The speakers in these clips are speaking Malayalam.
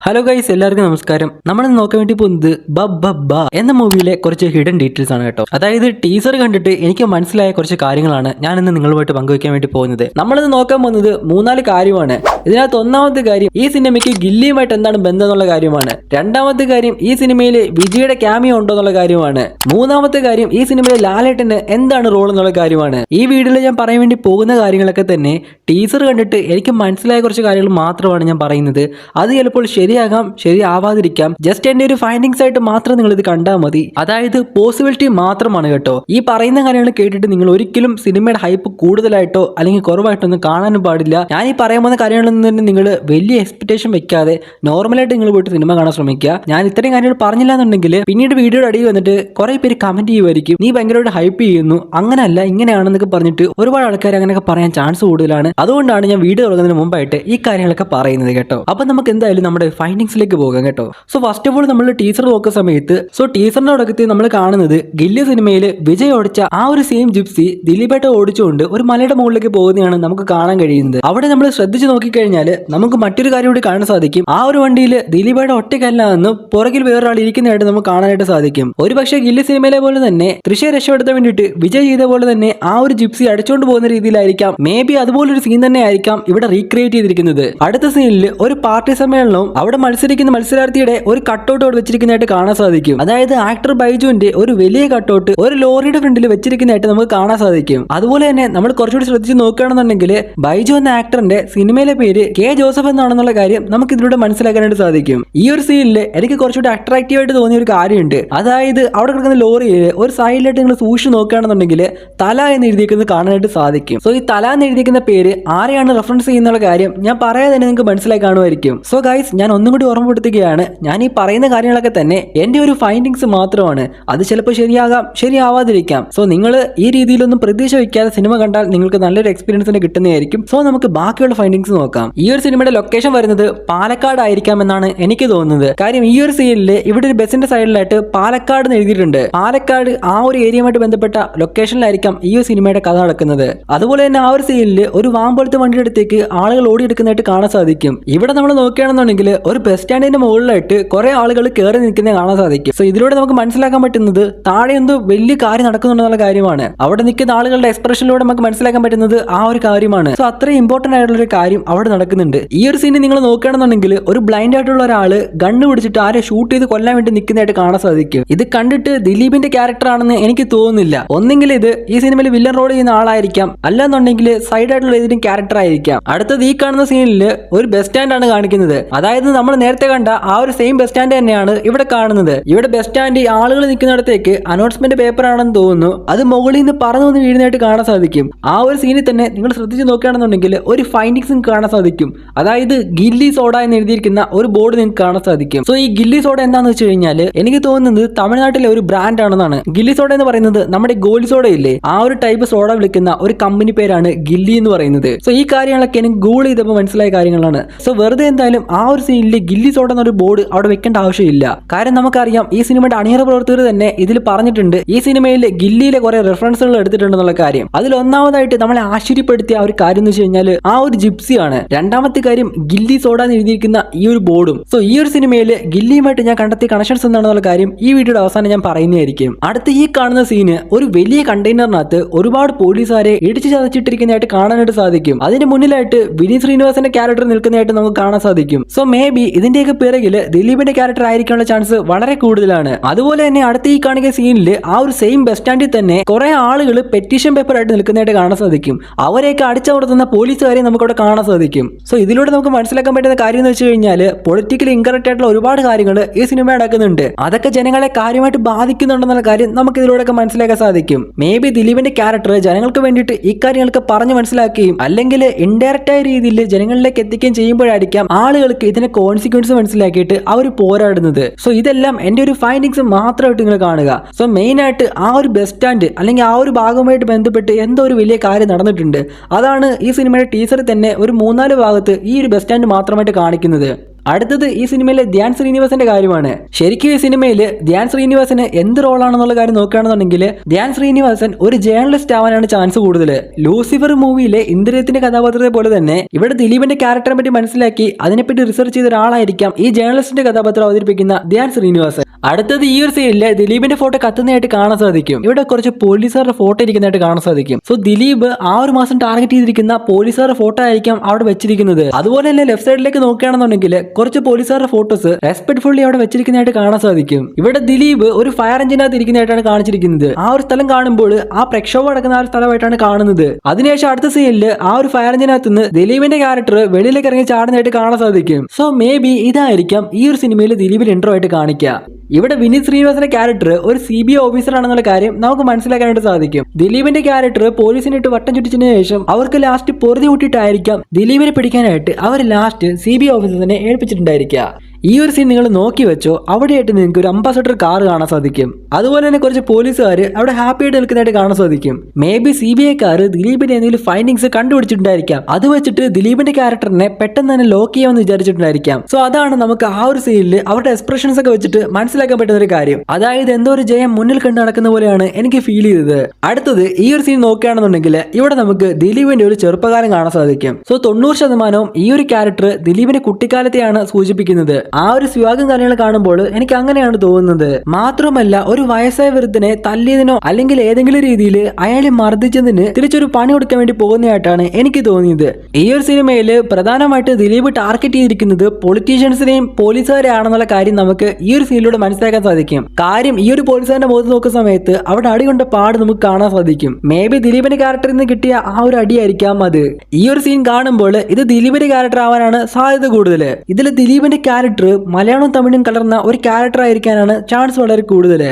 ഹലോ ഗൈസ്, എല്ലാവർക്കും നമസ്കാരം. നമ്മൾ നോക്കാൻ വേണ്ടി പോകുന്നത് ബബ്ബ എന്ന മൂവിയിലെ കുറച്ച് ഹിഡൻ ഡീറ്റെയിൽസ് ആണ് കേട്ടോ. അതായത് ടീസർ കണ്ടിട്ട് എനിക്ക് മനസ്സിലായ കുറച്ച് കാര്യങ്ങളാണ് ഞാൻ ഇന്ന് നിങ്ങളുമായിട്ട് പങ്കുവയ്ക്കാൻ വേണ്ടി പോകുന്നത്. നമ്മളിന്ന് നോക്കാൻ പോകുന്നത് മൂന്നാല് കാര്യമാണ്. ഇതിനകത്ത് ഒന്നാമത്തെ കാര്യം, ഈ സിനിമയ്ക്ക് ഗില്ലിയുമായിട്ട് എന്താണ് ബന്ധം എന്നുള്ള കാര്യമാണ്. രണ്ടാമത്തെ കാര്യം, ഈ സിനിമയിൽ വിജയുടെ ക്യാമിയോ ഉണ്ടോ എന്നുള്ള കാര്യമാണ്. മൂന്നാമത്തെ കാര്യം, ഈ സിനിമയിൽ ലാലേട്ടന് എന്താണ് റോൾ എന്നുള്ള കാര്യമാണ്. ഈ വീഡിയോയിൽ ഞാൻ പറയാൻ വേണ്ടി പോകുന്ന കാര്യങ്ങളൊക്കെ തന്നെ ടീസർ കണ്ടിട്ട് എനിക്ക് മനസ്സിലായ കുറച്ച് കാര്യങ്ങൾ മാത്രമാണ് ഞാൻ പറയുന്നത്. അത് ചിലപ്പോൾ ശരിയാകാം, ശരിയാവാതിരിക്കാം. ജസ്റ്റ് എന്റെ ഒരു ഫൈൻഡിങ്സ് ആയിട്ട് മാത്രം നിങ്ങൾ ഇത് കണ്ടാൽ മതി. അതായത് പോസിബിലിറ്റി മാത്രമാണ് കേട്ടോ. ഈ പറയുന്ന കാര്യങ്ങൾ കേട്ടിട്ട് നിങ്ങൾ ഒരിക്കലും സിനിമയുടെ ഹൈപ്പ് കൂടുതലായിട്ടോ അല്ലെങ്കിൽ കുറവായിട്ടോ ഒന്നും കാണാനും പാടില്ല. ഞാൻ ഈ പറയാൻ പോകുന്ന കാര്യങ്ങളൊന്നും തന്നെ നിങ്ങൾ വലിയ എക്സ്പെക്ടേഷൻ വെക്കാതെ നോർമലായിട്ട് നിങ്ങൾ പോയിട്ട് സിനിമ കാണാൻ ശ്രമിക്കുക. ഞാൻ ഇത്രയും കാര്യങ്ങൾ പറഞ്ഞില്ല എന്നുണ്ടെങ്കിൽ പിന്നീട് വീഡിയോയുടെ അടിയിൽ വന്നിട്ട് കുറെ പേര് കമന്റ് ചെയ്യുമായിരിക്കും, നീ ഭയങ്കരമായിട്ട് ഹൈപ്പ് ചെയ്യുന്നു, അങ്ങനെയല്ല ഇങ്ങനെയാണെന്നൊക്കെ പറഞ്ഞിട്ട് ഒരുപാട് ആൾക്കാർ അങ്ങനെയൊക്കെ പറയാൻ ചാൻസ് കൂടുതലാണ്. അതുകൊണ്ടാണ് ഞാൻ വീഡിയോ തുടങ്ങുന്നതിന് മുമ്പായിട്ട് ഈ കാര്യങ്ങളൊക്കെ പറയുന്നത് കേട്ടോ. അപ്പൊ നമുക്ക് എന്തായാലും നമ്മുടെ ഫൈൻഡിങ്സിലേക്ക് പോകാം കേട്ടോ. സോ ഫസ്റ്റ് ഓഫ് ഓൾ നമ്മൾ ടീസർ നോക്കുന്ന സമയത്ത് ടീസറിന്റെ തുടക്കത്തിൽ നമ്മൾ കാണുന്നത് ഗില്ലി സിനിമയിൽ വിജയ് ഓടിച്ച ആ ഒരു സെയിം ജിപ്സി ദിലീപേട്ട ഓടിച്ചുകൊണ്ട് ഒരു മലയുടെ മുകളിലേക്ക് പോകുന്നതാണ് നമുക്ക് കാണാൻ കഴിയുന്നത്. അവിടെ നമ്മൾ ശ്രദ്ധിച്ച് നോക്കിക്കഴിഞ്ഞാൽ നമുക്ക് മറ്റൊരു കാര്യം കൂടി കാണാൻ സാധിക്കും. ആ ഒരു വണ്ടിയിൽ ദിലീപേട്ട ഒറ്റയ്ക്കല്ല എന്ന് പുറകിൽ വേറൊരാൾ ഇരിക്കുന്നതായിട്ട് നമുക്ക് കാണാനായിട്ട് സാധിക്കും. ഒരു പക്ഷേ ഗില്ലി സിനിമയിലെ പോലെ തന്നെ തൃശ്ശയെ രക്ഷപ്പെടുത്താൻ വേണ്ടിയിട്ട് വിജയ് ചെയ്ത പോലെ തന്നെ ആ ഒരു ജിപ്സി അടിച്ചുകൊണ്ട് പോകുന്ന രീതിയിലായിരിക്കാം, മേ ബി അതുപോലൊരു സീൻ തന്നെ ആയിരിക്കാം ഇവിടെ റീക്രിയേറ്റ് ചെയ്തിരിക്കുന്നത്. അടുത്ത സീനിൽ ഒരു പാർട്ടി സമ്മേളനവും അവിടെ മത്സരിക്കുന്ന മത്സരാർത്ഥിയുടെ ഒരു കട്ടൗട്ട് അവിടെ വെച്ചിരിക്കുന്നതായിട്ട് കാണാൻ സാധിക്കും. അതായത് ആക്ടർ ബൈജുവിന്റെ ഒരു വലിയ കട്ടൗട്ട് ഒരു ലോറിയുടെ ഫ്രണ്ടിൽ വെച്ചിരിക്കുന്നതായിട്ട് നമുക്ക് കാണാൻ സാധിക്കും. അതുപോലെ തന്നെ നമ്മൾ കുറച്ചുകൂടി ശ്രദ്ധിച്ച് നോക്കുകയാണെന്നുണ്ടെങ്കിൽ ബൈജു എന്ന ആക്ടറിന്റെ സിനിമയിലെ പേര് കെ ജോസഫ് എന്നാണെന്നുള്ള കാര്യം നമുക്ക് ഇതിലൂടെ മനസ്സിലാക്കാനായിട്ട് സാധിക്കും. ഈ ഒരു സീനിൽ എനിക്ക് കുറച്ചുകൂടി അട്രാക്റ്റീവ് ആയിട്ട് തോന്നിയ ഒരു കാര്യമുണ്ട്. അതായത് അവിടെ കിടക്കുന്ന ലോറിയിൽ ഒരു സൈഡിലായിട്ട് നിങ്ങൾ സൂക്ഷിച്ച് നോക്കുകയാണെന്നുണ്ടെങ്കിൽ തല എന്ന് എഴുതിയിരിക്കുന്നത് കാണാനായിട്ട് സാധിക്കും. സോ ഈ തല എന്ന് എഴുതിയിരിക്കുന്ന പേര് ആരെയാണ് റെഫറൻസ് ചെയ്യുന്നുള്ള കാര്യം ഞാൻ പറയാതെ തന്നെ നിങ്ങൾക്ക് മനസ്സിലായി കാണുമായിരിക്കും. സോ ഗൈസ്, ഞാൻ ഒന്നും കൂടി ഓർമ്മപ്പെടുത്തുകയാണ്, ഞാൻ ഈ പറയുന്ന കാര്യങ്ങളൊക്കെ തന്നെ എന്റെ ഒരു ഫൈൻഡിങ്സ് മാത്രമാണ്. അത് ചിലപ്പോൾ ശരിയാകാം, ശരിയാവാതിരിക്കാം. സോ നിങ്ങൾ ഈ രീതിയിലൊന്നും പ്രതീക്ഷ വയ്ക്കാതെ സിനിമ കണ്ടാൽ നിങ്ങൾക്ക് നല്ലൊരു എക്സ്പീരിയൻസിന് കിട്ടുന്നതായിരിക്കും. സോ നമുക്ക് ബാക്കിയുള്ള ഫൈൻഡിങ്സ് നോക്കാം. ഈ ഒരു സിനിമയുടെ ലൊക്കേഷൻ വരുന്നത് പാലക്കാട് ആയിരിക്കാം എന്നാണ് എനിക്ക് തോന്നുന്നത്. കാര്യം ഈ ഒരു സീനിൽ ഇവിടെ ഒരു ബസിന്റെ സൈഡിലായിട്ട് പാലക്കാട് എന്ന് എഴുതിയിട്ടുണ്ട്. പാലക്കാട് ആ ഒരു ഏരിയയുമായിട്ട് ബന്ധപ്പെട്ട ലൊക്കേഷനിലായിരിക്കാം ഈ ഒരു സിനിമയുടെ കഥ നടക്കുന്നത്. അതുപോലെ തന്നെ ആ ഒരു സീനിൽ ഒരു വാൻ പോലത്തെ വണ്ടിയുടെ അടുത്തേക്ക് ആളുകൾ ഓടിയെടുക്കുന്നതായിട്ട് കാണാൻ സാധിക്കും. ഇവിടെ നമ്മൾ നോക്കുകയാണെന്നുണ്ടെങ്കിൽ ഒരു ബസ് സ്റ്റാൻഡിന്റെ മുകളിലായിട്ട് കുറെ ആളുകൾ കയറി നിൽക്കുന്നത് കാണാൻ സാധിക്കും. സോ ഇതിലൂടെ നമുക്ക് മനസ്സിലാക്കാൻ പറ്റുന്നത് താഴെ എന്തോ വലിയ കാര്യം നടക്കുന്നുണ്ടെന്നുള്ള കാര്യമാണ്. അവിടെ നിൽക്കുന്ന ആളുകളുടെ എക്സ്പ്രഷനിലൂടെ നമുക്ക് മനസ്സിലാക്കാൻ പറ്റുന്നത് ആ ഒരു കാര്യമാണ്. സോ അത്രയും ഇമ്പോർട്ടന്റ് ആയിട്ടുള്ള ഒരു കാര്യം അവിടെ നടക്കുന്നുണ്ട്. ഈ ഒരു സീനിൽ നിങ്ങൾ നോക്കുകയാണെന്നുണ്ടെങ്കിൽ ഒരു ബ്ലൈൻഡ് ആയിട്ടുള്ള ഒരാള് ഗണ്ണ് പിടിച്ചിട്ട് ആരെ ഷൂട്ട് ചെയ്ത് കൊല്ലാൻ വേണ്ടി നിൽക്കുന്നതായിട്ട് കാണാൻ സാധിക്കും. ഇത് കണ്ടിട്ട് ദിലീപിന്റെ ക്യാരക്ടർ ആണെന്ന് എനിക്ക് തോന്നുന്നില്ല. ഒന്നെങ്കിൽ ഇത് ഈ സിനിമയിൽ വില്ലൻ റോൾ ചെയ്യുന്ന ആളായിരിക്കാം, അല്ലെന്നുണ്ടെങ്കിൽ സൈഡ് ആയിട്ടുള്ള ഏതെങ്കിലും ക്യാരക്ടർ ആയിരിക്കാം. അടുത്തത് ഈ കാണുന്ന സീനിൽ ഒരു ബസ് സ്റ്റാൻഡ് ആണ് കാണിക്കുന്നത്. അതായത് നമ്മൾ നേരത്തെ കണ്ട ആ ഒരു സെയിം ബസ് സ്റ്റാൻഡ് തന്നെയാണ് ഇവിടെ കാണുന്നത്. ഇവിടെ ബസ് സ്റ്റാൻഡ് ആളുകൾ നിൽക്കുന്നിടത്തേക്ക് അനൗൺസ്മെന്റ് പേപ്പർ ആണെന്ന് തോന്നുന്നു, അത് മുകളിൽ നിന്ന് പറന്നു വന്ന് വീഴുന്നതായിട്ട് കാണാൻ സാധിക്കും. ആ ഒരു സീനിൽ തന്നെ നിങ്ങൾ ശ്രദ്ധിച്ച് നോക്കുകയാണെന്നുണ്ടെങ്കിൽ ഒരു ഫൈൻഡിങ്സും കാണാൻ സാധിക്കും. അതായത് ഗില്ലി സോഡ എന്ന് എഴുതിയിരിക്കുന്ന ഒരു ബോർഡ് നിങ്ങൾക്ക് കാണാൻ സാധിക്കും. സോ ഈ ഗില്ലി സോഡ എന്താണെന്ന് വെച്ച് കഴിഞ്ഞാൽ എനിക്ക് തോന്നുന്നത് തമിഴ്നാട്ടിലെ ഒരു ബ്രാൻഡ് ആണെന്നാണ്. ഗില്ലി സോഡ എന്ന് പറയുന്നത് നമ്മുടെ ഗോലി സോഡ ഇല്ലേ, ആ ഒരു ടൈപ്പ് സോഡ വിളിക്കുന്ന ഒരു കമ്പനി പേരാണ് ഗില്ലി എന്ന് പറയുന്നത്. സോ ഈ കാര്യങ്ങളൊക്കെ എനിക്ക് ഗൂഗിൾ ചെയ്തപ്പോൾ മനസ്സിലായ കാര്യങ്ങളാണ്. സോ വെറുതെ എന്തായാലും ആ ഒരു സീനിൽ ഗില്ലി സോഡ എന്നൊരു ബോർഡ് അവിടെ വെക്കേണ്ട ആവശ്യമില്ല. കാരണം നമുക്കറിയാം ഈ സിനിമയുടെ അണിയറ പ്രവർത്തകർ തന്നെ ഇതിൽ പറഞ്ഞിട്ടുണ്ട് ഈ സിനിമയിൽ ഗില്ലിയിലെ കുറെ റെഫറൻസുകൾ എടുത്തിട്ടുണ്ടെന്നുള്ള കാര്യം. അതിൽ ഒന്നാമതായിട്ട് നമ്മളെ ആശ്ചര്യപ്പെടുത്തിയ ആ ഒരു കാര്യം എന്ന് വെച്ച് കഴിഞ്ഞാൽ ആ ഒരു ജിപ്സിയാണ്. രണ്ടാമത്തെ കാര്യം ഗില്ലി സോഡ എന്ന് എഴുതിയിരിക്കുന്ന ഈ ഒരു ബോർഡും. സോ ഈ ഒരു സിനിമയിൽ ഗില്ലിയുമായിട്ട് ഞാൻ കണ്ടെത്തിയ കണക്ഷൻസ് എന്താണെന്നുള്ള കാര്യം ഈ വീഡിയോയുടെ അവസാനം ഞാൻ പറയുന്നതായിരിക്കും. അടുത്ത ഈ കാണുന്ന സീന് ഒരു വലിയ കണ്ടെയ്നറിനകത്ത് ഒരുപാട് പോലീസുകാരെ ഇടിച്ചു ചതച്ചിട്ടിരിക്കുന്നതായിട്ട് കാണാനായിട്ട് സാധിക്കും. അതിന് മുന്നിലായിട്ട് വിനീത് ശ്രീനിവാസന്റെ ക്യാരക്ടർ നിൽക്കുന്നതായിട്ട് നമുക്ക് കാണാൻ സാധിക്കും. സോ മേ ബി ഇതിന്റെയൊക്കെ പിറകില് ദിലീപിന്റെ ക്യാരക്ടർ ആയിരിക്കാനുള്ള ചാൻസ് വളരെ കൂടുതലാണ്. അതുപോലെ തന്നെ അടുത്ത ഈ കാണിക്കുന്ന സീനിൽ ആ ഒരു സെയിം ബസ് സ്റ്റാൻഡിൽ തന്നെ കുറെ ആളുകൾ പെറ്റീഷൻ പേപ്പർ ആയിട്ട് നിൽക്കുന്നതായിട്ട് കാണാൻ സാധിക്കും. അവരെയൊക്കെ അടിച്ചമർത്തുന്ന പോലീസുകാരെ നമുക്ക് അവിടെ കാണാൻ സാധിക്കും. സോ ഇതിലൂടെ നമുക്ക് മനസ്സിലാക്കാൻ പറ്റുന്ന കാര്യം എന്ന് വെച്ച് കഴിഞ്ഞാൽ പൊളിറ്റിക്കലി ഇൻകറക്റ്റ് ആയിട്ടുള്ള ഒരുപാട് കാര്യങ്ങൾ ഈ സിനിമ നടക്കുന്നുണ്ട്. അതൊക്കെ ജനങ്ങളെ കാര്യമായിട്ട് ബാധിക്കുന്നുണ്ടെന്നുള്ള കാര്യം നമുക്ക് ഇതിലൂടെ മനസ്സിലാക്കാൻ സാധിക്കും. മേ ബി ദിലീപിന്റെ ക്യാരക്ടർ ജനങ്ങൾക്ക് വേണ്ടിയിട്ട് ഈ കാര്യങ്ങളൊക്കെ പറഞ്ഞു മനസ്സിലാക്കുകയും അല്ലെങ്കിൽ ഇൻഡയറക്റ്റ് ആയ രീതിയിൽ ജനങ്ങളിലേക്ക് എത്തിക്കുകയും ചെയ്യുമ്പോഴായിരിക്കാം ആളുകൾക്ക് ഇതിനെ കോൺസിക്വൻസ് മനസ്സിലാക്കിയിട്ട് അവർ പോരാടുന്നത്. സോ ഇതെല്ലാം എന്റെ ഒരു ഫൈൻഡിങ്സ് മാത്രമായിട്ട് നിങ്ങൾ കാണുക. സോ മെയിൻ ആയിട്ട് ആ ഒരു ബസ് സ്റ്റാൻഡ് അല്ലെങ്കിൽ ആ ഒരു ഭാഗവുമായിട്ട് ബന്ധപ്പെട്ട് എന്തോ ഒരു വലിയ കാര്യം നടന്നിട്ടുണ്ട്. അതാണ് ഈ സിനിമയുടെ ടീസറിൽ തന്നെ ഒരു 3-4 ഭാഗത്ത് ഈ ഒരു ബസ് സ്റ്റാൻഡ് മാത്രമായിട്ട് കാണിക്കുന്നത്. അടുത്തത് ഈ സിനിമയിലെ ധ്യാൻ ശ്രീനിവാസന്റെ കാര്യമാണ്. ശരിക്കും ഈ സിനിമയിൽ ധ്യാൻ ശ്രീനിവാസന് എന്ത് റോളാണെന്നുള്ള കാര്യം നോക്കുകയാണെന്നുണ്ടെങ്കിൽ ധ്യാൻ ശ്രീനിവാസൻ ഒരു ജേർണലിസ്റ്റ് ആവാനാണ് ചാൻസ് കൂടുതൽ. ലൂസിഫർ മൂവിയിലെ ഇന്ദ്രിയത്തിന്റെ കഥാപാത്രത്തെ പോലെ തന്നെ ഇവിടെ ദിലീപിന്റെ ക്യാരക്ടറെ പറ്റി മനസ്സിലാക്കി അതിനെപ്പറ്റി റിസർച്ച് ചെയ്ത ഒരാളായിരിക്കാം ഈ ജേർണലിസ്റ്റിന്റെ കഥാപാത്രം അവതരിപ്പിക്കുന്ന ധ്യാൻ ശ്രീനിവാസൻ. അടുത്തത് ഈ ഒരു സീനില് ദിലീപിന്റെ ഫോട്ടോ കത്തുന്നതായിട്ട് കാണാൻ സാധിക്കും. ഇവിടെ കുറച്ച് പോലീസുകാരുടെ ഫോട്ടോ ഇരിക്കുന്നതായിട്ട് കാണാൻ സാധിക്കും. സോ ദിലീപ് ആ ഒരു മാസം ടാർഗറ്റ് ചെയ്തിരിക്കുന്ന പോലീസുകാരുടെ ഫോട്ടോ ആയിരിക്കാം അവിടെ വെച്ചിരിക്കുന്നത്. അതുപോലെ തന്നെ ലെഫ്റ്റ് സൈഡിലേക്ക് നോക്കുകയാണെന്നുണ്ടെങ്കിൽ കുറച്ച് പോലീസുകാരുടെ ഫോട്ടോസ് റെസ്പെക്ട്ഫുള്ളി അവിടെ വെച്ചിരിക്കുന്നതായിട്ട് കാണാൻ സാധിക്കും. ഇവിടെ ദിലീപ് ഒരു ഫയർ എഞ്ചിനകത്ത് ഇരിക്കുന്നതായിട്ടാണ് കാണിച്ചിരിക്കുന്നത്. ആ ഒരു സ്ഥലം കാണുമ്പോൾ ആ പ്രക്ഷോഭം നടക്കുന്ന ആ ഒരു സ്ഥലമായിട്ടാണ് കാണുന്നത്. അതിനുശേഷം അടുത്ത സീനില് ആ ഒരു ഫയർ എഞ്ചിനകത്ത് നിന്ന് ദിലീപിന്റെ ക്യാരക്ടർ വെളിയിലേക്ക് ഇറങ്ങി ചാടുന്നതായിട്ട് കാണാൻ സാധിക്കും. സോ മേ ബി ഇതായിരിക്കാം ഈ ഒരു സിനിമയിൽ ദിലീപിന് ഇൻട്രോ ആയിട്ട് കാണിക്കുക. ഇവിടെ വിനീത് ശ്രീനിവാസന്റെ ക്യാരക്ടർ ഒരു CBI ഓഫീസർ ആണെന്നുള്ള കാര്യം നമുക്ക് മനസ്സിലാക്കാനായിട്ട് സാധിക്കും. ദിലീപിന്റെ ക്യാരക്ടർ പോലീസിനിട്ട് വട്ടം ചുറ്റിച്ചതിന് ശേഷം അവർക്ക് ലാസ്റ്റ് പൊറുതി കൂട്ടിയിട്ടായിരിക്കാം ദിലീപിനെ പിടിക്കാനായിട്ട് അവർ ലാസ്റ്റ് CBI ഓഫീസറിനെ ഏൽപ്പിച്ചിട്ടുണ്ടായിരിക്കുക. ഈ ഒരു സീൻ നിങ്ങൾ നോക്കി വെച്ചോ. അവിടെയായിട്ട് നിങ്ങൾക്ക് ഒരു അംബാസഡർ കാർ കാണാൻ സാധിക്കും. അതുപോലെ തന്നെ കുറച്ച് പോലീസുകാർ അവിടെ ഹാപ്പി ആയിട്ട് നിൽക്കുന്നതായിട്ട് കാണാൻ സാധിക്കും. മേ ബി CBI കാർ ദിലീപിന്റെ എന്തെങ്കിലും ഫൈൻഡിങ്സ് കണ്ടുപിടിച്ചിട്ടുണ്ടായിരിക്കാം. അത് വെച്ചിട്ട് ദിലീപിന്റെ ക്യാരക്ടറിനെ പെട്ടെന്ന് തന്നെ ലോക്ക് ചെയ്യാമെന്ന് വിചാരിച്ചിട്ടുണ്ടായിരിക്കാം. സോ അതാണ് നമുക്ക് ആ ഒരു സീനിൽ അവരുടെ എക്സ്പ്രഷൻസ് ഒക്കെ വെച്ചിട്ട് മനസ്സിലാക്കാൻ പറ്റുന്ന ഒരു കാര്യം. അതായത് എന്തോ ഒരു ജയം മുന്നിൽ കണ്ടു നടക്കുന്ന പോലെയാണ് എനിക്ക് ഫീൽ ചെയ്തത്. അടുത്തത് ഈ ഒരു സീൻ നോക്കുകയാണെന്നുണ്ടെങ്കിൽ ഇവിടെ നമുക്ക് ദിലീപിന്റെ ഒരു ചെറുപ്പകാലം കാണാൻ സാധിക്കും. സോ 90% ഈ ഒരു ക്യാരക്ടർ ദിലീപിന്റെ കുട്ടിക്കാലത്തെയാണ് സൂചിപ്പിക്കുന്നത്. ആ ഒരു സ്വാഗം കാര്യങ്ങൾ കാണുമ്പോൾ എനിക്ക് അങ്ങനെയാണ് തോന്നുന്നത്. മാത്രമല്ല ഒരു വയസ്സായ വൃദ്ധനെ തല്ലിയതിനോ അല്ലെങ്കിൽ ഏതെങ്കിലും രീതിയിൽ അയാളെ മർദ്ദിച്ചതിന് തിരിച്ചൊരു പണി കൊടുക്കാൻ വേണ്ടി പോകുന്നതായിട്ടാണ് എനിക്ക് തോന്നിയത്. ഈ ഒരു സിനിമയിൽ പ്രധാനമായിട്ട് ദിലീപ് ടാർഗറ്റ് ചെയ്തിരിക്കുന്നത് പൊളിറ്റീഷ്യൻസിനെയും പോലീസുകാരെ ആണെന്നുള്ള കാര്യം നമുക്ക് ഈ ഒരു സീനിലൂടെ മനസ്സിലാക്കാൻ സാധിക്കും. കാര്യം ഈ ഒരു പോലീസുകാരന്റെ മുഖത്ത് നോക്കുന്ന സമയത്ത് അവിടെ അടികൊണ്ട പാട് നമുക്ക് കാണാൻ സാധിക്കും. മേ ബി ദിലീപിന്റെ ക്യാരക്ടറിൽ നിന്ന് കിട്ടിയ ആ ഒരു അടിയായിരിക്കാം അത്. ഈ ഒരു സീൻ കാണുമ്പോൾ ഇത് ദിലീപിന്റെ ക്യാരക്ടർ ആവാനാണ് സാധ്യത കൂടുതൽ. ഇതിൽ ദിലീപിന്റെ ക്യാരക്ടർ മലയാളവും തമിഴും കലർന്ന ഒരു ക്യാരക്ടർ ആയിരിക്കാനാണ് ചാൻസ് വളരെ കൂടുതൽ.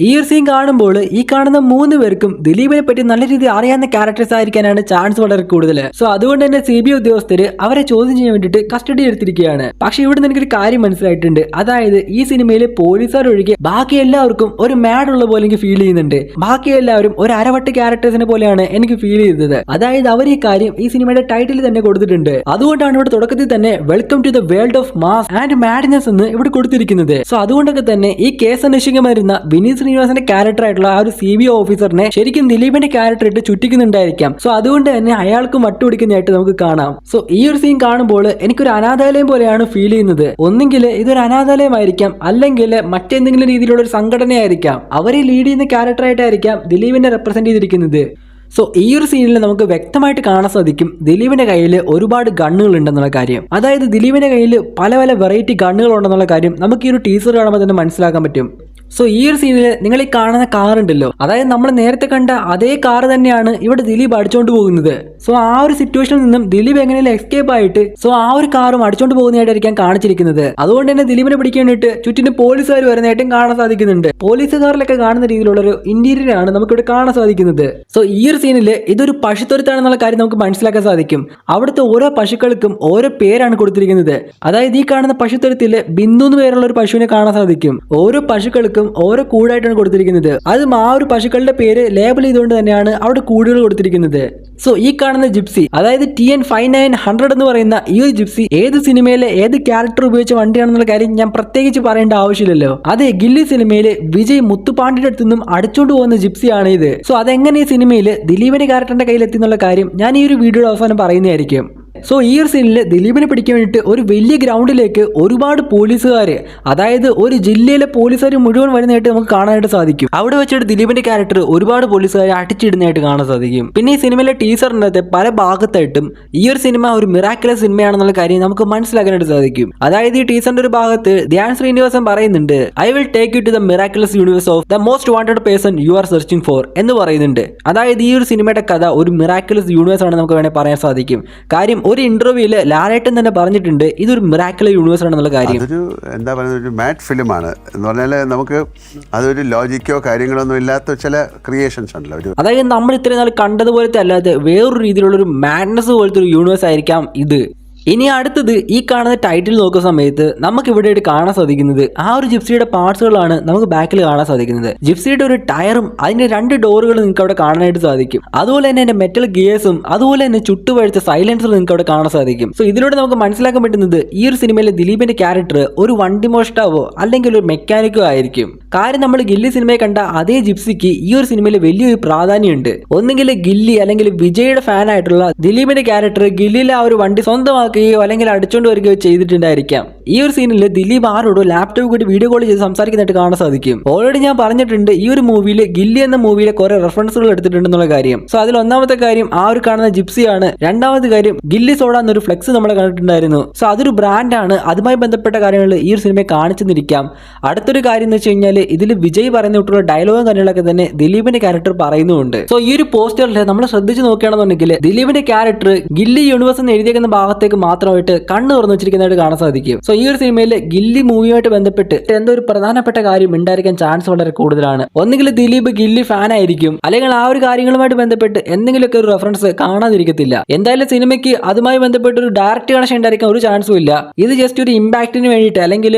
ഈ ഒരു സീൻ കാണുമ്പോൾ ഈ കാണുന്ന 3 പേർക്കും ദിലീപിനെ പറ്റി നല്ല രീതിയിൽ അറിയാവുന്ന ക്യാരക്ടേഴ്സ് ആയിരിക്കാനാണ് ചാൻസ് വളരെ കൂടുതൽ. സോ അതുകൊണ്ട് തന്നെ CBI ഉദ്യോഗസ്ഥര് അവരെ ചോദ്യം ചെയ്യാൻ വേണ്ടിയിട്ട് കസ്റ്റഡി എടുത്തിരിക്കുകയാണ്. പക്ഷെ ഇവിടെ എനിക്കൊരു കാര്യം മനസ്സിലായിട്ടുണ്ട്. അതായത് ഈ സിനിമയിലെ പോലീസുകാർ ഒഴികെ ബാക്കി എല്ലാവർക്കും ഒരു മാഡ് ഉള്ള പോലെ എനിക്ക് ഫീൽ ചെയ്യുന്നുണ്ട്. ബാക്കി എല്ലാവരും ഒരു അരവട്ട് ക്യാരക്ടേഴ്സിനെ പോലെയാണ് എനിക്ക് ഫീൽ ചെയ്തത്. അതായത് അവർ ഈ കാര്യം ഈ സിനിമയുടെ ടൈറ്റിൽ തന്നെ കൊടുത്തിട്ടുണ്ട്. അതുകൊണ്ടാണ് ഇവിടെ തുടക്കത്തിൽ തന്നെ welcome to the world of mass and madness എന്ന് ഇവിടെ കൊടുത്തിരിക്കുന്നത്. സോ അതുകൊണ്ടൊക്കെ തന്നെ ഈ കേസ് അന്വേഷിക്കാൻ വരുന്ന വിനീത് ശ്രീനിവാസന്റെ ക്യാരക്ടർ ആയിട്ടുള്ള ആ ഒരു CBI ഓഫീസറിനെ ശരിക്കും ദിലീപിന്റെ ക്യാരക്ടർ ഇട്ട് ചുറ്റിക്കുന്നുണ്ടായിരിക്കാം. സോ അതുകൊണ്ട് തന്നെ അയാൾക്ക് മട്ടുപിടിക്കുന്നതായിട്ട് നമുക്ക് കാണാം. സോ ഈ ഒരു സീൻ കാണുമ്പോൾ എനിക്കൊരു അനാഥാലയം പോലെയാണ് ഫീൽ ചെയ്യുന്നത്. ഒന്നെങ്കിൽ ഇതൊരു അനാഥാലയമായിരിക്കാം, അല്ലെങ്കിൽ മറ്റെന്തെങ്കിലും രീതിയിലുള്ള ഒരു സംഘടനയായിരിക്കാം. അവരെ ലീഡ് ചെയ്യുന്ന ക്യാരക്ടറായിട്ടായിരിക്കാം ദിലീപിനെ റെപ്രസെന്റ് ചെയ്തിരിക്കുന്നത്. സോ ഈ ഒരു സീനിൽ നമുക്ക് വ്യക്തമായിട്ട് കാണാൻ സാധിക്കും ദിലീപിന്റെ കയ്യിൽ ഒരുപാട് ഗണ്ണുകൾ ഉണ്ടെന്നുള്ള കാര്യം. അതായത് ദിലീപിന്റെ കയ്യിൽ പല പല വെറൈറ്റി ഗണ്ണുകൾ ഉണ്ടെന്നുള്ള കാര്യം നമുക്ക് ഈ ഒരു ടീസർ കാണുമ്പോൾ തന്നെ മനസ്സിലാക്കാൻ പറ്റും. സോ ഈ ഒരു സീനിൽ നിങ്ങൾ ഈ കാണുന്ന കാർ ഉണ്ടല്ലോ, അതായത് നമ്മൾ നേരത്തെ കണ്ട അതേ കാർ തന്നെയാണ് ഇവിടെ ദിലീപ് അടിച്ചോണ്ട് പോകുന്നത്. സോ ആ ഒരു സിറ്റുവേഷനിൽ നിന്നും ദിലീപ് എങ്ങനെയും എസ്കേപ്പ് ആയിട്ട് ആ ഒരു കാറും അടിച്ചോണ്ട് പോകുന്നതായിട്ടായിരിക്കാം കാണിച്ചിരിക്കുന്നത്. അതുകൊണ്ട് തന്നെ ദിലീപിനെ പിടിക്കാൻ വേണ്ടിയിട്ട് ചുറ്റിന് പോലീസുകാർ വരുന്നതായിട്ടും കാണാൻ സാധിക്കുന്നുണ്ട്. പോലീസുകാരിലൊക്കെ കാണുന്ന രീതിയിലുള്ള ഒരു ഇന്റീരിയർ ആണ് നമുക്ക് ഇവിടെ കാണാൻ സാധിക്കുന്നത്. സോ ഈ ഒരു സീനിൽ ഇതൊരു പശുത്തൊരുത്താണെന്നുള്ള കാര്യം നമുക്ക് മനസ്സിലാക്കാൻ സാധിക്കും. അവിടുത്തെ ഓരോ പശുക്കൾക്കും ഓരോ പേരാണ് കൊടുത്തിരിക്കുന്നത്. അതായത് ഈ കാണുന്ന പശുത്തൊരുത്തിൽ ബിന്ദു എന്ന് പേരുള്ള ഒരു പശുവിനെ കാണാൻ സാധിക്കും. ഓരോ പശുക്കൾക്കും ഓരോ കൂടായിട്ടാണ് കൊടുത്തിരിക്കുന്നത്. അതും ആ ഒരു പശുക്കളുടെ പേര് ലേബൽ ചെയ്തുകൊണ്ട് തന്നെയാണ് അവിടെ കൂടുകൾ കൊടുത്തിരിക്കുന്നത്. സോ ഈ കാണുന്ന ജിപ്സി, അതായത് TN5900 എന്ന് പറയുന്ന ഈ ഒരു ജിപ്സി ഏത് സിനിമയിലെ ഏത് ക്യാരക്ടർ ഉപയോഗിച്ച വണ്ടിയാണെന്നുള്ള കാര്യം ഞാൻ പ്രത്യേകിച്ച് പറയേണ്ട ആവശ്യമില്ലല്ലോ. അതെ, ഗില്ലി സിനിമയിലെ വിജയ് മുത്തുപാണ്ടിയുടെ അടുത്ത് നിന്നും അടിച്ചോണ്ട് പോകുന്ന ജിപ്സിയാണ് ഇത്. സോ അതെങ്ങനെ ഈ സിനിമയിൽ ദിലീപിന്റെ ക്യാരക്ടറിന്റെ കയ്യിലെത്തി എന്നുള്ള കാര്യം ഞാൻ ഈ ഒരു വീഡിയോയുടെ അവസാനം പറയുന്നതായിരിക്കും. സോ ഈ ഒരു സീനിൽ ദിലീപിനെ പിടിക്കാൻ വേണ്ടിയിട്ട് ഒരു വലിയ ഗ്രൗണ്ടിലേക്ക് ഒരുപാട് പോലീസുകാർ, അതായത് ഒരു ജില്ലയിലെ പോലീസുകാർ മുഴുവൻ വരുന്നതായിട്ട് നമുക്ക് കാണാനായിട്ട് സാധിക്കും. അവിടെ വെച്ചിട്ട് ദിലീപിന്റെ ക്യാരക്ടർ ഒരുപാട് പോലീസുകാരെ അടിച്ചിടുന്നതായിട്ട് കാണാൻ സാധിക്കും. പിന്നെ ഈ സിനിമയിലെ ടീസറിനകത്ത് പല ഭാഗത്തായിട്ടും ഈ ഒരു സിനിമ ഒരു മിറാക്കുലസ് സിനിമയാണെന്നുള്ള കാര്യം നമുക്ക് മനസ്സിലാക്കാനായിട്ട് സാധിക്കും. അതായത് ഈ ടീസറിന്റെ ഒരു ഭാഗത്ത് ധ്യാൻ ശ്രീനിവാസൻ പറയുന്നുണ്ട്, I will take you to the miraculous universe of the most wanted person you are searching for എന്ന് പറയുന്നുണ്ട്. അതായത് ഈ ഒരു സിനിമയുടെ കഥ ഒരു മിറാക്കുലസ് യൂണിവേഴ്സ് ആണ് നമുക്ക് വേണമെങ്കിൽ പറയാൻ സാധിക്കും. കാര്യം ഒരു ഇന്റർവ്യൂവിൽ ലാലേട്ടൻ തന്നെ പറഞ്ഞിട്ടുണ്ട് ഇതൊരു മിറാക്കുലസ് യൂണിവേഴ്സ് ആണെന്നുള്ള കാര്യം. അതൊരു എന്താ പറയുക, ഒരു മാറ്റ് ഫിലിമാണ് എന്ന് പറഞ്ഞാൽ നമുക്ക് അതൊരു ലോജിക്കോ കാര്യങ്ങളോ ഒന്നും ഇല്ലാത്ത ചില ക്രിയേഷൻസ് ഉണ്ടല്ലോ. അതായത് നമ്മൾ ഇത്രയും നാൾ കണ്ടതുപോലത്തെ അല്ലാതെ വേറൊരു രീതിയിലുള്ള ഒരു മാഡ്നസ് പോലത്തെ ഒരു യൂണിവേഴ്സ് ആയിരിക്കാം ഇത്. ഇനി അടുത്തത് ഈ കാണുന്ന ടൈറ്റിൽ നോക്കുന്ന സമയത്ത് നമുക്ക് ഇവിടെ കാണാൻ സാധിക്കുന്നത് ആ ഒരു ജിപ്സിയുടെ പാർട്സുകളാണ് നമുക്ക് ബാക്കിൽ കാണാൻ സാധിക്കുന്നത്. ജിപ്സിയുടെ ഒരു ടയറും അതിന്റെ 2 ഡോറുകളും നിങ്ങൾക്ക് അവിടെ കാണാനായിട്ട് സാധിക്കും. അതുപോലെ തന്നെ അതിന്റെ മെറ്റൽ ഗിയേഴ്സും അതുപോലെ തന്നെ ചുട്ടുപഴുത്ത സൈലൻസറും നിങ്ങൾക്ക് അവിടെ കാണാൻ സാധിക്കും. സോ ഇതിലൂടെ നമുക്ക് മനസ്സിലാക്കാൻ പറ്റുന്നത് ഈ ഒരു സിനിമയിലെ ദിലീപിന്റെ ക്യാരക്ടർ ഒരു വണ്ടി മോഷ്ടാവോ അല്ലെങ്കിൽ ഒരു മെക്കാനിക്കോ ആയിരിക്കും. കാര്യം നമ്മൾ ഗില്ലി സിനിമയെ കണ്ട അതേ ജിപ്സിക്ക് ഈ ഒരു സിനിമയിൽ വലിയൊരു പ്രാധാന്യമുണ്ട്. ഒന്നുകിൽ ഗില്ലി അല്ലെങ്കിൽ വിജയുടെ ഫാൻ ആയിട്ടുള്ള ദിലീപിന്റെ ക്യാരക്ടർ ഗില്ലിയിലെ ആ ഒരു വണ്ടി സ്വന്തമാക്കുകയോ അല്ലെങ്കിൽ അടിച്ചുകൊണ്ട് വരികയോ ചെയ്തിട്ടുണ്ടായിരിക്കാം. ഈ ഒരു സീനിൽ ദിലീപ് ആരോടോ ലാപ്ടോപ്പ് കൂടി വീഡിയോ കോൾ ചെയ്ത് സംസാരിക്കുന്നതായിട്ട് കാണാൻ സാധിക്കും. ഓൾറെഡി ഞാൻ പറഞ്ഞിട്ടുണ്ട് ഈ ഒരു മൂവിയിൽ ഗില്ലി എന്ന മൂവിയിലെ കുറെ റെഫറൻസുകൾ എടുത്തിട്ടുണ്ടെന്നുള്ള കാര്യം. സോ അതിൽ ഒന്നാമത്തെ കാര്യം ആ ഒരു കാണുന്ന ജിപ്സിയാണ്. രണ്ടാമത്തെ കാര്യം ഗില്ലി സോഡ എന്നൊരു ഫ്ലെക്സ് നമ്മൾ കണ്ടിട്ടുണ്ടായിരുന്നു. സോ അതൊരു ബ്രാൻഡാണ്. അതുമായി ബന്ധപ്പെട്ട കാര്യങ്ങൾ ഈ ഒരു സിനിമയെ കാണിച്ചെന്നിരിക്കാം. അടുത്തൊരു കാര്യം എന്ന് വെച്ച് കഴിഞ്ഞാൽ ഇതിൽ വിജയ് പറയുന്നിട്ടുള്ള ഡയലോഗും കാര്യങ്ങളൊക്കെ തന്നെ ദിലീപിന്റെ ക്യാരക്ടർ പറയുന്നുണ്ട്. സോ ഈ ഒരു പോസ്റ്ററിൽ നമ്മൾ ശ്രദ്ധിച്ച് നോക്കുകയാണെന്നുണ്ടെങ്കിൽ ദിലീപിന്റെ ക്യാരക്ടർ ഗില്ലി യൂണിവേഴ്സ് എന്ന് എഴുതിയേക്കുന്ന ഭാഗത്തേക്ക് മാത്രമായിട്ട് കണ്ണ് തുറന്നു വെച്ചിരിക്കുന്നതായിട്ട് കാണാൻ സാധിക്കും. സോ ഈ ഒരു സിനിമയിൽ ഗില്ലി മൂവിയുമായിട്ട് ബന്ധപ്പെട്ട് എന്തോ ഒരു പ്രധാനപ്പെട്ട കാര്യം ഉണ്ടായിരിക്കാൻ ചാൻസ് വളരെ കൂടുതലാണ്. ഒന്നുകിൽ ദിലീപ് ഗില്ലി ഫാൻ ആയിരിക്കും, അല്ലെങ്കിൽ ആ ഒരു കാര്യങ്ങളുമായിട്ട് ബന്ധപ്പെട്ട് എന്തെങ്കിലുമൊക്കെ ഒരു റെഫറൻസ് കാണാതിരിക്കത്തില്ല. എന്തായാലും സിനിമയ്ക്ക് അതുമായി ബന്ധപ്പെട്ട് ഒരു ഡയറക്റ്റ് കണക്ഷൻ ഉണ്ടായിരിക്കാൻ ഒരു ചാൻസും ഇല്ല. ഇത് ജസ്റ്റ് ഒരു ഇമ്പാക്റ്റിന് വേണ്ടിയിട്ട് അല്ലെങ്കിൽ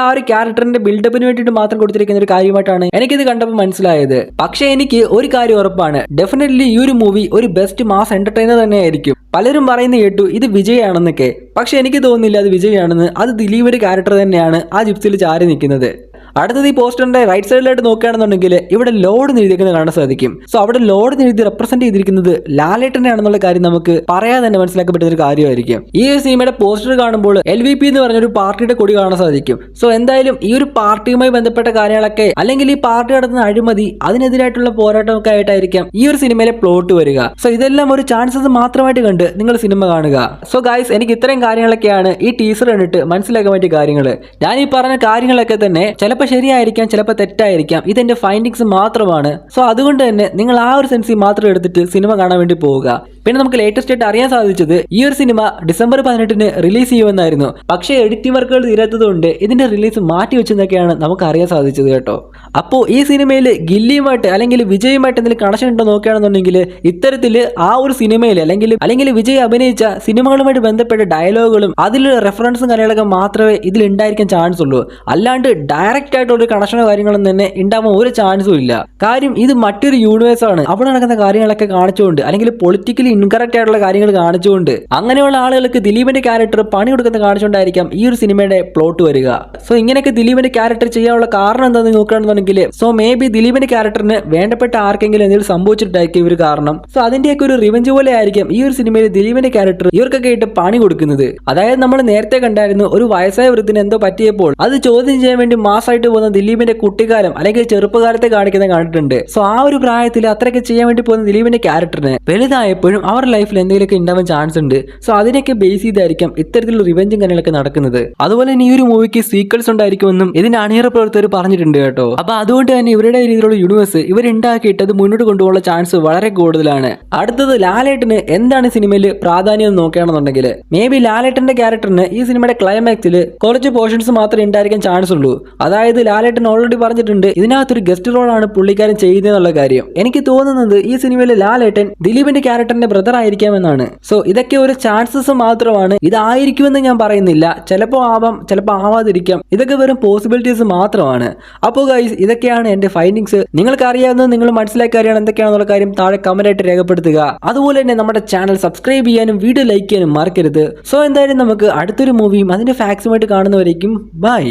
ആ ഒരു ക്യാരക്ടറിന്റെ ബിൽഡപ്പിന് വേണ്ടിയിട്ട് മാത്രം കൊടുത്തിരിക്കുന്ന ഒരു കാര്യമായിട്ടാണ് എനിക്കിത് കണ്ടപ്പോൾ മനസ്സിലായത്. പക്ഷേ എനിക്ക് ഒരു കാര്യം ഉറപ്പാണ്, ഡെഫിനറ്റ്ലി ഈ ഒരു മൂവി ഒരു ബെസ്റ്റ് മാസ് എന്റർടൈനർ തന്നെയായിരിക്കും. പലരും പറയുന്ന കേട്ടു ഇത് വിജയാണെന്നൊക്കെ, പക്ഷെ എനിക്ക് തോന്നുന്നില്ല അത് വിജയാണെന്ന്. അത് ദിലീപിന്റെ ക്യാരക്ടർ തന്നെയാണ് ആ ജിപ്സിൽ ചാരി നിൽക്കുന്നത്. അടുത്തത് ഈ പോസ്റ്ററിന്റെ റൈറ്റ് സൈഡിലായിട്ട് നോക്കുകയാണെന്നുണ്ടെങ്കിൽ ഇവിടെ ലോഡ് എഴുതിയിരിക്കുന്നത് കാണാൻ സാധിക്കും. സോ അവിടെ ലോഡ് എഴുതി റെപ്രസെന്റ് ചെയ്തിരിക്കുന്നത് ലാലേട്ടനെ ആണെന്നുള്ള കാര്യം നമുക്ക് പറയാതെ തന്നെ മനസ്സിലാക്കപ്പെട്ട ഒരു കാര്യമായിരിക്കും. ഈ ഒരു സിനിമയുടെ പോസ്റ്റർ കാണുമ്പോൾ LVP എന്ന് പറഞ്ഞൊരു പാർട്ടിയുടെ കൊടി കാണാൻ സാധിക്കും. സോ എന്തായാലും ഈ ഒരു പാർട്ടിയുമായി ബന്ധപ്പെട്ട കാര്യങ്ങളൊക്കെ അല്ലെങ്കിൽ ഈ പാർട്ടി നടത്തുന്ന അഴിമതി അതിനെതിരായിട്ടുള്ള പോരാട്ടമൊക്കെ ആയിട്ടായിരിക്കാം ഈ ഒരു സിനിമയിലെ പ്ലോട്ട് വരിക. സോ ഇതെല്ലാം ഒരു ചാൻസസ് മാത്രമായിട്ട് കണ്ട് നിങ്ങൾ സിനിമ കാണുക. സോ ഗൈസ്, എനിക്ക് ഇത്രയും കാര്യങ്ങളൊക്കെയാണ് ഈ ടീസർ കണ്ടിട്ട് മനസ്സിലാക്കാൻ പറ്റിയ കാര്യങ്ങൾ. ഞാൻ ഈ പറഞ്ഞ കാര്യങ്ങളൊക്കെ തന്നെ ചിലപ്പോൾ ശരിയായിരിക്കാം, ചിലപ്പോൾ തെറ്റായിരിക്കാം. ഇതെന്റെ ഫൈൻഡിങ്സ് മാത്രമാണ്. സോ അതുകൊണ്ട് തന്നെ നിങ്ങൾ ആ ഒരു സെൻസി മാത്രം എടുത്തിട്ട് സിനിമ കാണാൻ വേണ്ടി പോവുക. പിന്നെ നമുക്ക് ലേറ്റസ്റ്റ് ആയിട്ട് അറിയാൻ സാധിച്ചത് ഈ ഒരു സിനിമ ഡിസംബർ 18 റിലീസ് ചെയ്യുമെന്നായിരുന്നു. പക്ഷേ എഡിറ്റിംഗ് വർക്കുകൾ തീരാത്തതുകൊണ്ട് ഇതിന്റെ റിലീസ് മാറ്റി വെച്ചെന്നൊക്കെയാണ് നമുക്ക് അറിയാൻ സാധിച്ചത് കേട്ടോ. അപ്പോൾ ഈ സിനിമയിൽ ഗില്ലിയുമായിട്ട് അല്ലെങ്കിൽ വിജയുമായിട്ട് എന്തെങ്കിലും കണക്ഷൻ ഉണ്ടോ നോക്കുകയാണെന്നുണ്ടെങ്കിൽ ഇത്തരത്തിൽ ആ ഒരു സിനിമയിൽ അല്ലെങ്കിൽ വിജയ് അഭിനയിച്ച സിനിമകളുമായിട്ട് ബന്ധപ്പെട്ട ഡയലോഗുകളും അതിൽ റെഫറൻസും കാര്യങ്ങളൊക്കെ മാത്രമേ ഇതിൽ ഉണ്ടായിരിക്കാൻ ചാൻസ് ഉള്ളൂ. അല്ലാണ്ട് ഡയറക്റ്റ് ആയിട്ടുള്ള ഒരു കണക്ഷനോ കാര്യങ്ങളും തന്നെ ഉണ്ടാവാൻ ഒരു ചാൻസും ഇല്ല. കാര്യം ഇത് മറ്റൊരു യൂണിവേഴ്സ് ആണ്. അവിടെ നടക്കുന്ന കാര്യങ്ങളൊക്കെ കാണിച്ചുകൊണ്ട് അല്ലെങ്കിൽ പൊളിറ്റിക്കലി ഇൻകറക്റ്റ് ആയിട്ടുള്ള കാര്യങ്ങൾ കാണിച്ചുകൊണ്ട് അങ്ങനെയുള്ള ആളുകൾക്ക് ദിലീപിന്റെ ക്യാരക്ടർ പണി കൊടുക്കുന്ന കാണിച്ചുകൊണ്ടായിരിക്കാം ഈ ഒരു സിനിമയുടെ പ്ലോട്ട് വരിക. സോ ഇങ്ങനെയൊക്കെ ദിലീപിന്റെ ക്യാരക്ടർ ചെയ്യാനുള്ള കാരണം എന്താണെന്ന് നോക്കുകയാണെന്നുണ്ടെങ്കിൽ സോ മേ ബി ദിലീപിന്റെ ക്യാരക്ടറിന് വേണ്ടപ്പെട്ട ആർക്കെങ്കിലും എന്തെങ്കിലും സംഭവിച്ചിട്ടായിരിക്കും ഇവർ കാരണം. സോ അതിന്റെയൊക്കെ ഒരു റിവെഞ്ച് പോലെ ആയിരിക്കും ഈ ഒരു സിനിമയിൽ ദിലീപിന്റെ ക്യാരക്ടർ ഇവർക്കൊക്കെ ആയിട്ട് പണി കൊടുക്കുന്നത്. അതായത് നമ്മൾ നേരത്തെ കണ്ടായിരുന്നു ഒരു വയസ്സായ വൃദ്ധന് എന്തോ പറ്റിയപ്പോൾ അത് ചോദ്യം ചെയ്യാൻ വേണ്ടി മാസമായിട്ട് പോകുന്ന ദിലീപിന്റെ കുട്ടിക്കാലം അല്ലെങ്കിൽ ചെറുപ്പകാലത്തെ കാണിക്കുന്ന കണ്ടിട്ടുണ്ട്. സോ ആ ഒരു പ്രായത്തിൽ അത്രയൊക്കെ ചെയ്യാൻ വേണ്ടി പോകുന്ന ദിലീപിന്റെ ക്യാരക്ടറിന് വലുതായപ്പോഴും അവരുടെ ലൈഫിൽ എന്തെങ്കിലുമൊക്കെ ഉണ്ടാവാൻ ചാൻസ് ഉണ്ട്. സോ അതിനൊക്കെ ബേസ് ചെയ്തായിരിക്കും ഇത്തരത്തിലുള്ള റിവെഞ്ചും കാര്യങ്ങളൊക്കെ നടക്കുന്നത്. അതുപോലെ തന്നെ ഈ ഒരു മൂവിക്ക് സീക്വൽസ് ഉണ്ടായിരിക്കുമെന്നും ഇതിന്റെ അണിയറ പ്രവർത്തകർ പറഞ്ഞിട്ടുണ്ട് കേട്ടോ. അപ്പൊ അതുകൊണ്ട് തന്നെ ഇവരുടെ രീതിയിലുള്ള യൂണിവേഴ്സ് ഇവരുണ്ടാക്കിയിട്ട് അത് മുന്നോട്ട് കൊണ്ടുപോകാനുള്ള ചാൻസ് വളരെ കൂടുതലാണ്. അടുത്തത് ലാലേട്ടന് എന്താണ് സിനിമയിൽ പ്രാധാന്യം എന്ന് നോക്കുകയാണെന്നുണ്ടെങ്കിൽ മേ ബി ലാലേട്ടന്റെ ക്യാരക്ടറിന് ഈ സിനിമയുടെ ക്ലൈമാക്സിൽ കുറച്ച് പോർഷൻസ് മാത്രമേ ഉണ്ടായിരിക്കാൻ ചാൻസ് ഉള്ളൂ. അതായത് ലാലേട്ടൻ ഓൾറെഡി പറഞ്ഞിട്ടുണ്ട് ഇതിനകത്തൊരു ഗസ്റ്റ് റോളാണ് പുള്ളിക്കാരൻ ചെയ്യുന്നതെന്നുള്ള കാര്യം. എനിക്ക് തോന്നുന്നത് ഈ സിനിമയിലെ ലാലേട്ടൻ ദിലീപിന്റെ ക്യാരക്ടറിന്റെ ബ്രദർ ആയിരിക്കാമെന്നാണ്. സോ ഇതൊക്കെ ഒരു ചാൻസസ് മാത്രമാണ്. ഇതായിരിക്കുമെന്ന് ഞാൻ പറയുന്നില്ല. ചിലപ്പോൾ ആവാം, ചിലപ്പോൾ ആവാതിരിക്കാം. ഇതൊക്കെ വെറും പോസിബിലിറ്റീസ് മാത്രമാണ്. അപ്പോൾ ഗൈസ്, ഇതൊക്കെയാണ് എന്റെ ഫൈൻഡിങ്സ്. നിങ്ങൾക്ക് അറിയാവുന്നത് നിങ്ങൾ മനസ്സിലാക്കി അറിയണം എന്തൊക്കെയാണെന്നുള്ള കാര്യം താഴെ കമന്റ് ആയിട്ട് രേഖപ്പെടുത്തുക. അതുപോലെ തന്നെ നമ്മുടെ ചാനൽ സബ്സ്ക്രൈബ് ചെയ്യാനും വീഡിയോ ലൈക്ക് ചെയ്യാനും മറക്കരുത്. സോ എന്തായാലും നമുക്ക് അടുത്തൊരു മൂവിയും അതിന്റെ ഫാക്സുമായിട്ട് കാണുന്നവരേക്കും ബൈ.